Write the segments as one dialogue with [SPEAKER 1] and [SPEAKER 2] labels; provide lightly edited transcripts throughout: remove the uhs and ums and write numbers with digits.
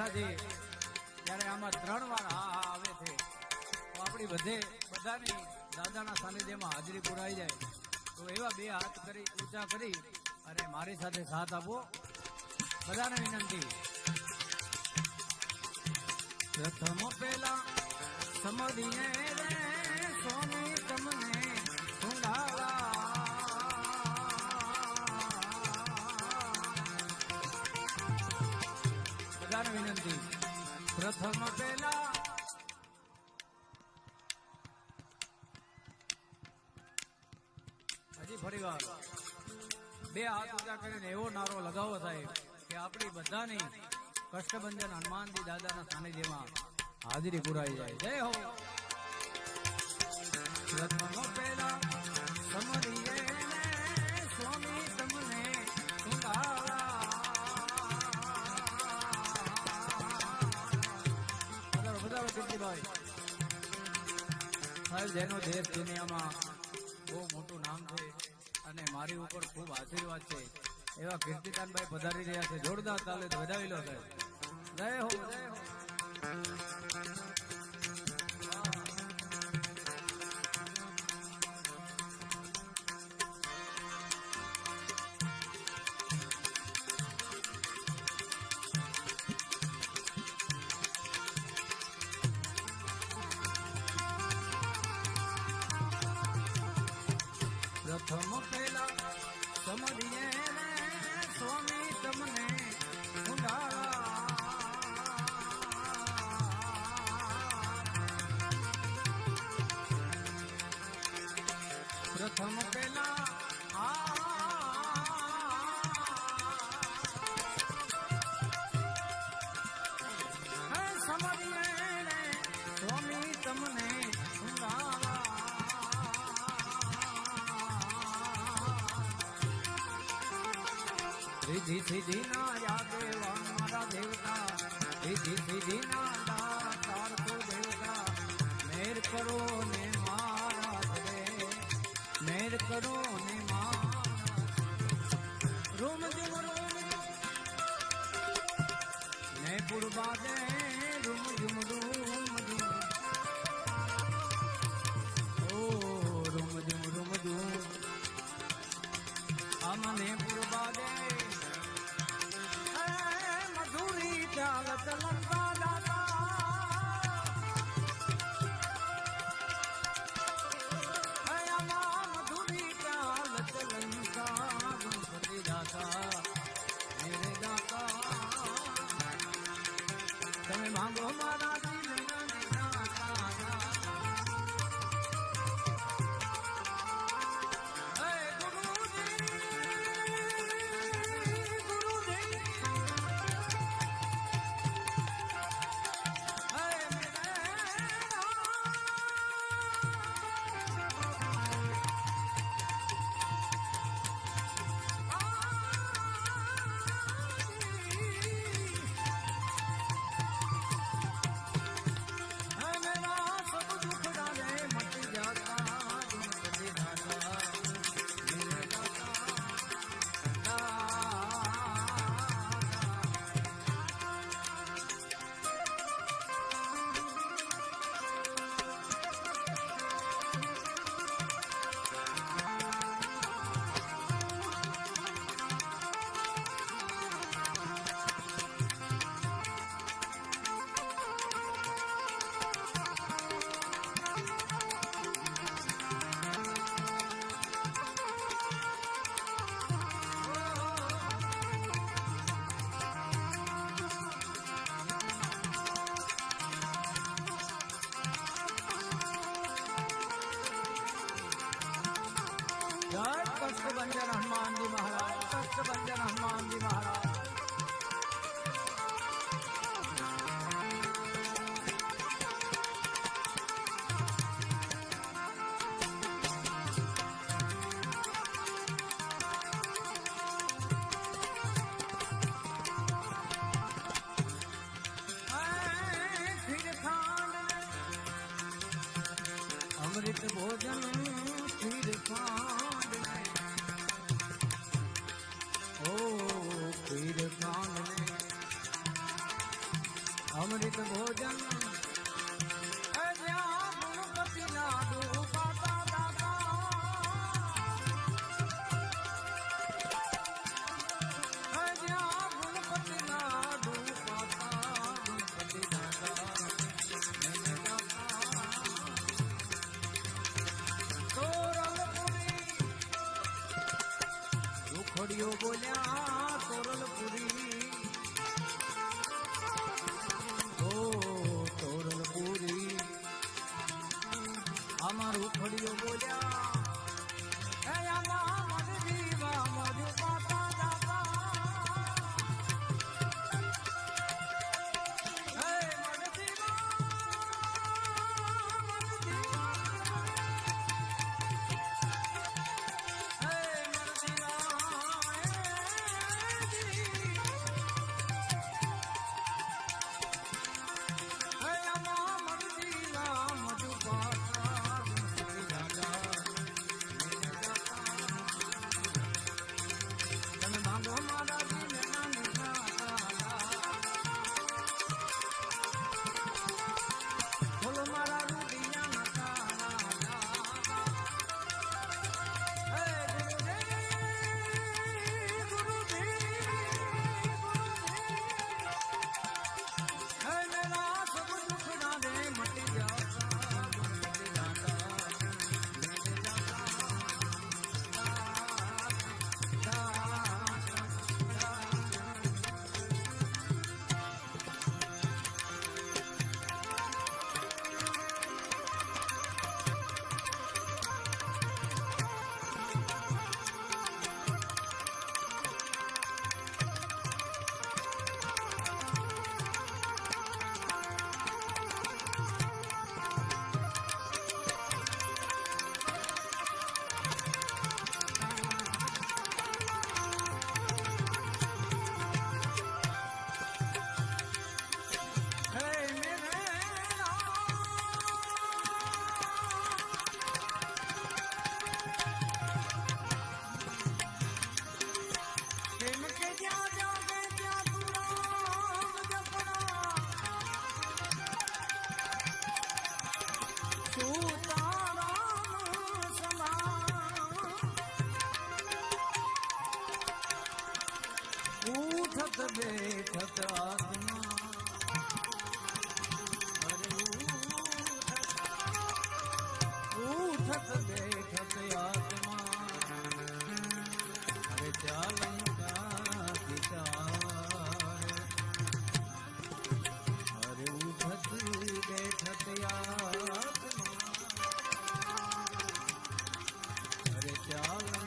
[SPEAKER 1] બેઠા છે ત્યારે આમાં 3 વાર હા હા આવે છે તો આપણી બધાની દાદાના સાનિધ્યમાં હાજરી પુરાઈ જાય તો એવા 2 હાથ કરી ઊંચા કરી અને મારી સાથે સાથ આપો બધાને વિનંતી પ્રથમ પહેલા સમજીએ રે સ્વામી તમને સુંડાળા બધાને વિનંતી પ્રથમ પહેલા હજી ફરી વાર 2 હાથ ઊંચા કરીને એવો નારો લગાવો સાહેબ કે આપણી બધાની કષ્ટભંજન હનુમાનજી દાદાના સાનિધ્યમાં હાજરી પુરાઈ જાય જય હો પ્રથમ પહેલા સમરીએ સ્વામી તમને સુંડાળા બધારો કીર્તિભાઈ સાહેબ જેનો દેશ દુનિયામાં બહુ મોટું નામ છે અને મારી ઉપર ખૂબ આશીર્વાદ છે એવા કીર્તિદાનભાઈ પધારી રહ્યા છે જોરદાર તાલે વધાવી લો સાહેબ જય હો જય હો પ્રથમ પહેલા સમજીએ સ્વામી તમને સુંડાળા પ્રથમ પહેલા સમજીએ સ્વામી તમને સુંડાળા સિદ્ધિ સિદ્ધિ ના યાદેવા મારા દેવતા સિદ્ધિ સિદ્ધિ ના દાતાર તો દેવતા મેર કરો ને મારા રે મેર કરો ને મારા રૂમ જુમ ને પુરબા દે રૂમ જુમ ઓ રૂમ જુમ અમને પુરબા દે ચાલત લંકા દાતા હયામાં મધુરી ચાલત લંકા ગણપતિ દાતા મેરે દાતા તમે માંગો મારા कष्टभंजन हनुमान जी महाराज कष्टभंजन हनुमान जी महाराज अमृत भोजन खीर खांड ओ खीर खांड ઉખડ્યો બોલ્યા તોરલપુરી ઓ તોરલપુરી અમારું ઉખડ્યો બોલ્યા હે આમાં મન જીવા મજ પાતા જાતા હે મન જીવા ઉઠત બેઠત આત્મા અરે ઉઠત બેઠત આત્મા અરે ચાલન કા વિચાર અરે ઉઠત બેઠત આત્મા અરે ચાલન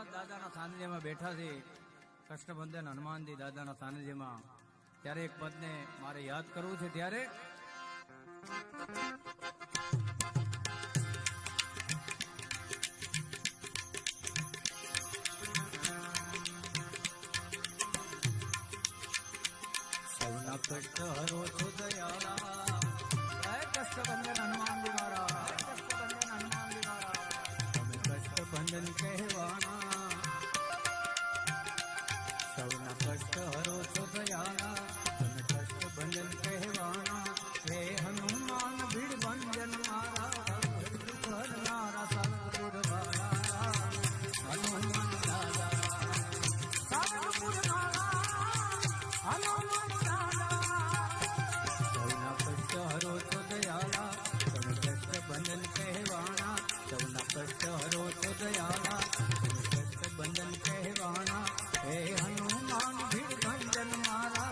[SPEAKER 1] દાદાના સાનિધ્યમાં બેઠા છે કષ્ટબંધન હનુમાનજી દાદાના સાનિધ્યમાં ત્યારે એક પદને મારે યાદ કરવું છે ત્યારે સૌના કષ્ટ હરો છો દયાળા કષ્ટબંધન હનુમાનજી મારા કષ્ટબંધન હનુમાનજી મારા તમે કષ્ટબંધન કહેવાના સૌના કષ્ટ હરો છો દયાળા તમે કષ્ટ ભંજન કહેવાના હે હનુમાન ભીડ ભંજન મારા ભરનારા સાલપુર વાળા હનુમાન દાદા સાલપુર વાળા હનુમાન દાદા સૌના કષ્ટ હરો છો દયાળા તમે કષ્ટ ભંજન કહેવાના સૌના કષ્ટ હરો છો દયાળા તમે કષ્ટ ભંજન કહેવાના હે હનુમાન ભીડ ભંજન મારા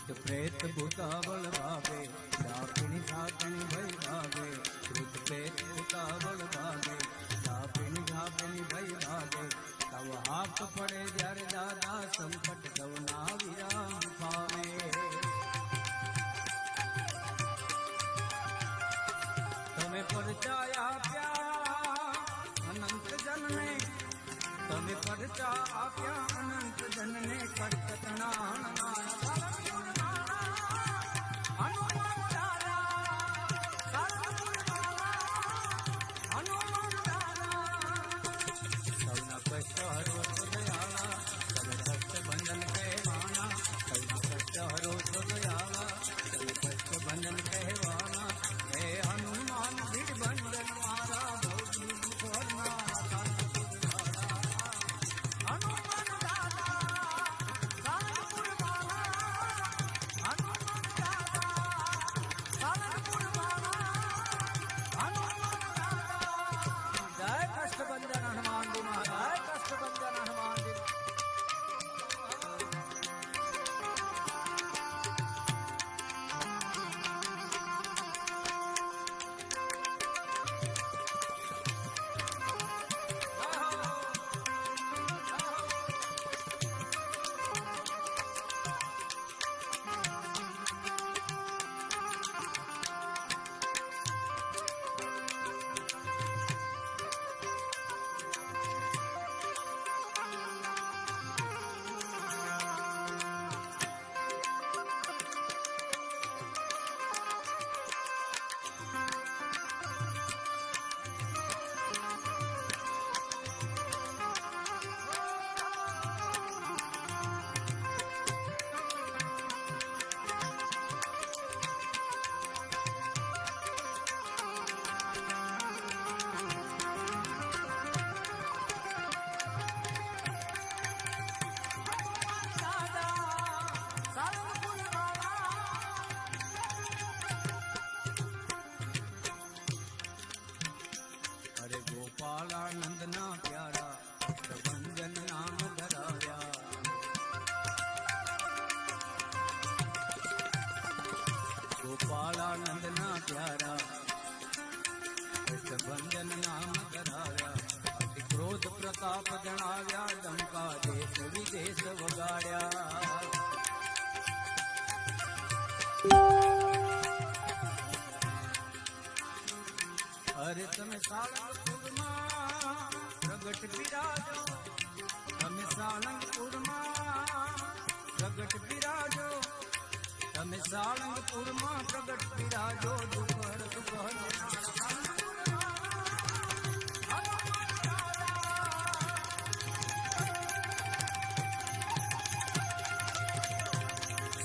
[SPEAKER 1] ભૂત પ્રેત ભૂતાવળ ભાગે, ઝાપણી ઝાપણી ભય ભાગે. ભૂત પ્રેત ભૂતાવળ ભાગે, ઝાપણી ભય ભાગે. તવ હાથ પડે જ્યારે દાદા, સંકટ સૌના વિરામ પામે. તમે પરચાયા આપ્યા અનંત જનને, તમે પરચા આપ્યા અનંત જનને. કટકટણા ગોપાળાનંદના પ્યારા પ્રભંજન નામ ધરાવ્યા. ગોપાળાનંદના પ્યારા પ્રભંજન નામ ધરાવ્યા. અતિ ક્રોધ પ્રતાપ જણાવ્યા, ડંકા દેશ વિદેશ વગાડ્યા. અરે તમે સાળંગપુરમાં પ્રગટ બિરાજો, તમે સાળંગપુરમાં પ્રગટ બિરાજો, તમે સાળંગપુરમાં પ્રગટ બિરાજો. દુપહર દુપહર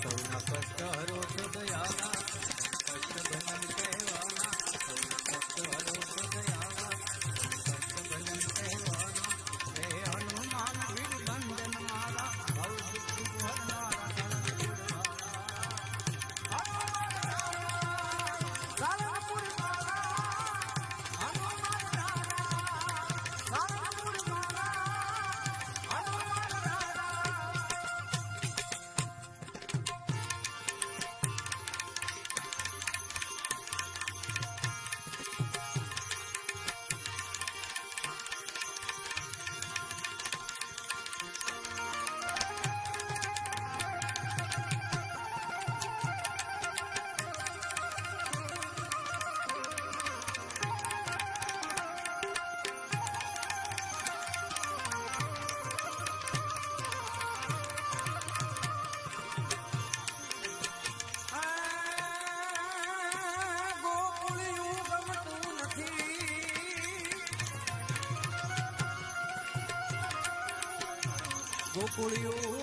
[SPEAKER 1] સૌના કષ્ટ હરો છો દયાલા, કષ્ટ ભજન કહેવાના. સૌના કષ્ટ હરો છો દયાલા, કષ્ટ ભજન કહેવાના. હે હનુમાન વીર બંધન મારા, ભવ દુઃખ હરનારા. ગોકુળિયું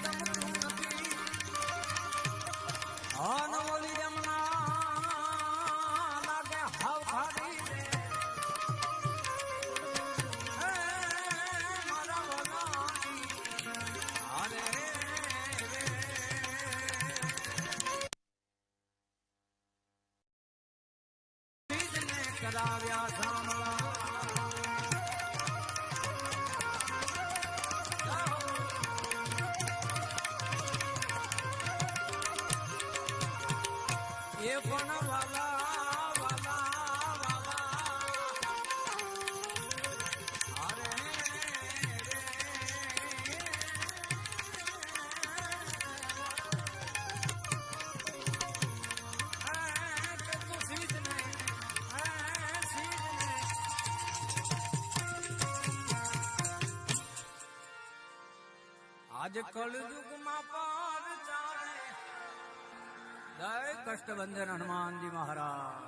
[SPEAKER 1] ગમતું નથી, આનવલી જમના લાગે હાવ ખાડી રે. મારા વગાડી અરે બીજને કરાવ્યા સામળા. આજ કળયુગમાં પાર ચાલે જય કષ્ટભંજન હનુમાનજી મહારાજ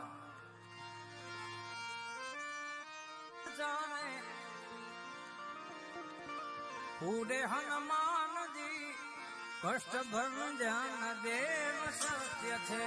[SPEAKER 1] જાણે પૂરે હનુમાનજી કષ્ટભંજન દેવ સત્ય છે